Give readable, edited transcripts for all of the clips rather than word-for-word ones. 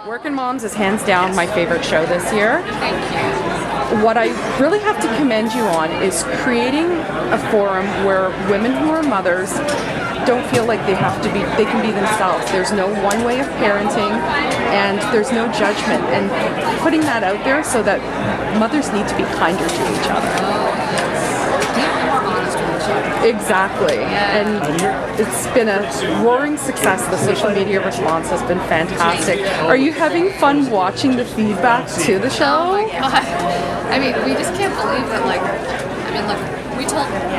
Workin Moms is hands down my favorite show this year. Thank you. What I really have to commend you on is creating a forum where women who are mothers don't feel like they can be themselves. There's no one way of parenting and there's no judgment, and putting that out there so that mothers need to be kinder to each other. Exactly. Yeah. And it's been a roaring success. The social media response has been fantastic. Are you having fun watching the feedback to the show? Oh my God. I mean, we just can't believe that, look, we're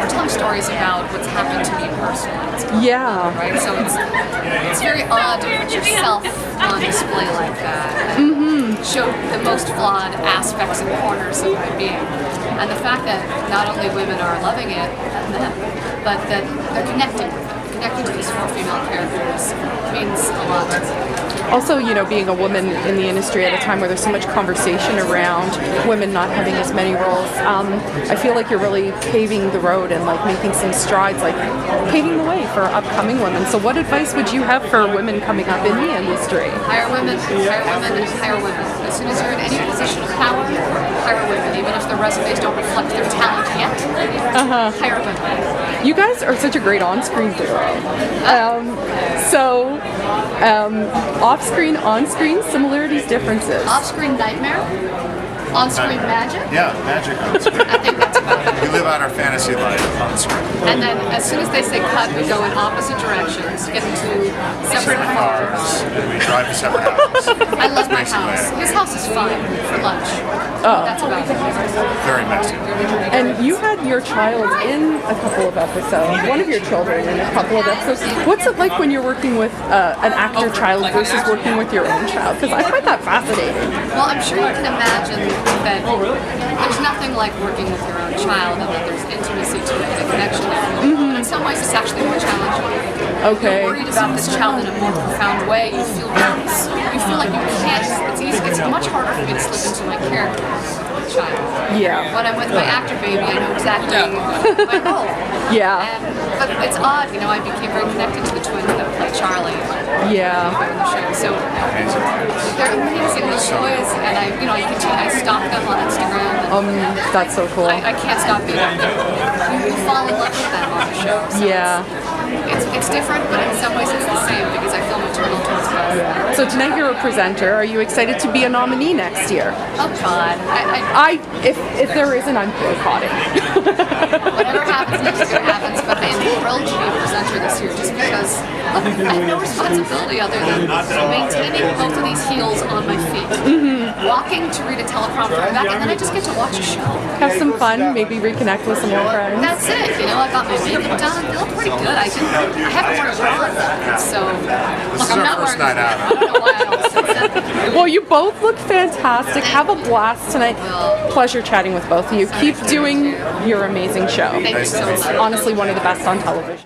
telling stories about what's happened to me personally. Yeah. Right? So it's very odd to put yourself on display like that and show the most flawed aspects and corners of my being. And the fact that not only women are loving it, but that they're connecting to these four female characters means a lot to me. Also, being a woman in the industry at a time where there's so much conversation around women not having as many roles, I feel like you're really paving the road and making some strides, paving the way for upcoming women. So what advice would you have for women coming up in the industry? Hire women, hire women. As soon as you're in any position of power, hire women, even if their resumes don't reflect their talent yet. Hire women. You guys are such a great on-screen duo. Off-screen, on-screen, similarities, differences. Off-screen nightmare, on-screen magic. Yeah, magic on screen. I think that's about it. We live out our fantasy life on screen. And then as soon as they say cut, we go in opposite directions, get into separate cars. And we drive to separate houses. I love my house. His house is fine for lunch. Oh. That's about it. Very messy. And you had your child in a couple of episodes, one of your children in a couple of episodes. What's it like when you're working with an actor child versus working with your own child? Because I find that fascinating. Well, I'm sure you can imagine that there's nothing like working with your own child and that there's intimacy to it, the connection. In some ways, it's actually more challenging. Okay. You're worried about this child in a more profound way. You feel nervous. You feel like you can't. It's much harder for me to slip into my character with a child. Yeah. When I'm with my actor baby, I know exactly my role. Yeah. But it's odd, I became very connected to the twins that play Charlie. Yeah. In the show. So they're amazing, those boys, and I stalk them on Instagram. And That's so cool. I can't stop being with them. You fall in love with them on the show. So Yeah. it's different, but in some ways it's the same because I feel maternal towards both. So tonight you're a presenter. Are you excited to be a nominee next year? Oh God, If there isn't, I'm boycotting. whatever happens next year happens, but I am thrilled to be a presenter this year just because look, I have no responsibility other than maintaining both of these heels on my feet, walking to read a teleprompter back, and then I just get to watch a show. Have some fun, maybe reconnect with some old friends. That's it, I got my makeup done, I feel pretty good. I haven't worn a bra, so look, I'm our not first wearing night out. I don't know why I don't sit that. Well, you both look fantastic. Have a blast tonight. Pleasure chatting with both of you. Keep doing your amazing show. Thank you so It's much. honestly one of the best on television.